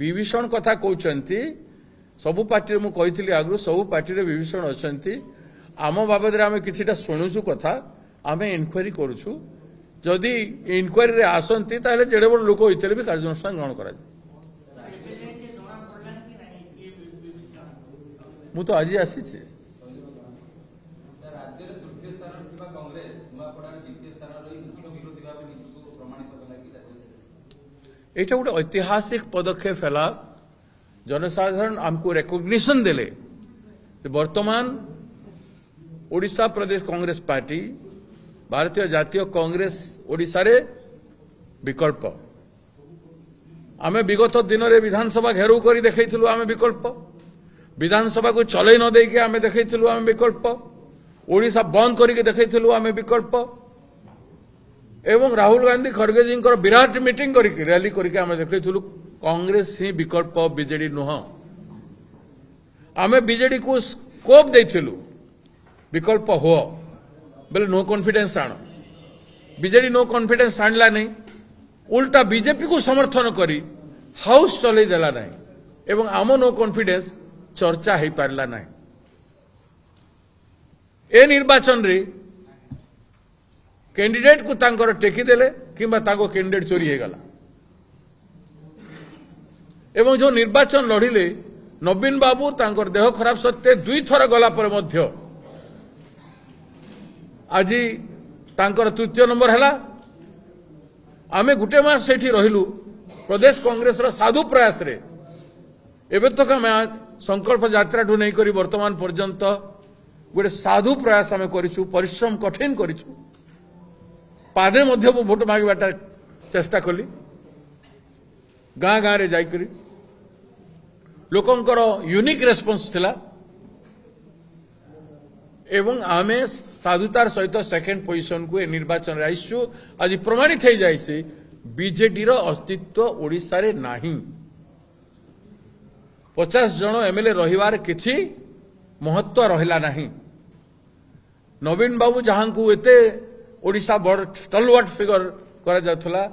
विभीषण कथा कहते सबु पार्टी मु कही आगु सबु पार्टी विभीषण अच्छा आम बाबद आम किछिटा शुणुचु कथा आम इनक्वारी करुचु जदि इनक्वारी रे आसंती ताले जेडे बड़ लोक होइतले भी कार्यानुष्ठान ग्रहण करा मु तो आज आसी एटा गोटे ऐतिहासिक पदक्षेप है जनसाधारण आमको रेकग्निशन देले वर्तमान ओडिशा प्रदेश कांग्रेस पार्टी भारतीय जातीय कांग्रेस ओडिशा रे विकल्प आमे विगत दिन रे विधानसभा घेराव करी देखैथिलु आमे विकल्प विधानसभा को चलै न देके आमे देखैथिलु आमे विकल्प ओडिशा बंद करी देखैथिलु आमे विकल्प एवं राहुल गांधी खड़गे जी विराट मीटिंग करके रैली करके आमे देखैथिलु कांग्रेस ही विकल्प बीजेडी नुह आमे बीजेडी को स्कोप देथिलु विकल्प हो बोले नो कॉन्फिडेंस आण बीजेडी नो कॉन्फिडेंस आणला नहीं उल्टा बीजेपी को समर्थन करी हाउस चलै देला नहीं एवं आम नो कॉन्फिडेंस चर्चा हो पारला नहीं ए निर्वाचन रे कैंडिडेट को तांकर टेकी देले किंबा ताको कैंडिडेट चोरी हो गला एवं जो निर्वाचन लड़िले नवीन बाबू तांकर देह खराब सत्ते दुई थर गला पर मध्य आज तांकर तृतीय नंबर है आमे गुटे मास सेठी रहिलु प्रदेश कांग्रेस रो साधु प्रयास रे एबे तक आमे संकल्प यात्रा ठू नहीं करी वर्तमान पर्यंत गोटे साधु प्रयास आमे करिछु परिश्रम कठिन करिछु पादे मध्य मु भोट मांगबाटा चेष्टा कली गाँ गाँ रे जाई करी लोकंकर यूनिक रेस्पॉन्स थिला एवं आमे साधुतार सहित सेकेंड पोजिशन को निर्वाचन रे आइछु आज प्रमाणित हो जाइसे बीजेडी रो अस्तित्व ओडिशा रे नाही 50 जन एमएलए रहिवार किछि महत्व रहिला नाही नवीन बाबू जहां को एते ओडिशा बड़ स्टलवर्ट फिगर करा जाथला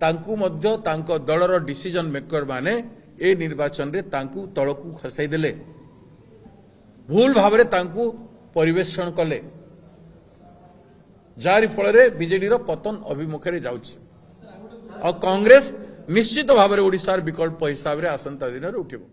तांकु मध्य तांको दलर डिसीजन मेकर माने ए निर्वाचन रे तांकु तळकु खसाई देले भूल भाव रे तांकु परिवेषण कले जारी फल रे बीजेडी रो पतन अभिमुखे रे जाउछि और कांग्रेस निश्चित भाव रे ओडिसा विकल्प हिसाब रे आसंता दिन रे उठिबो।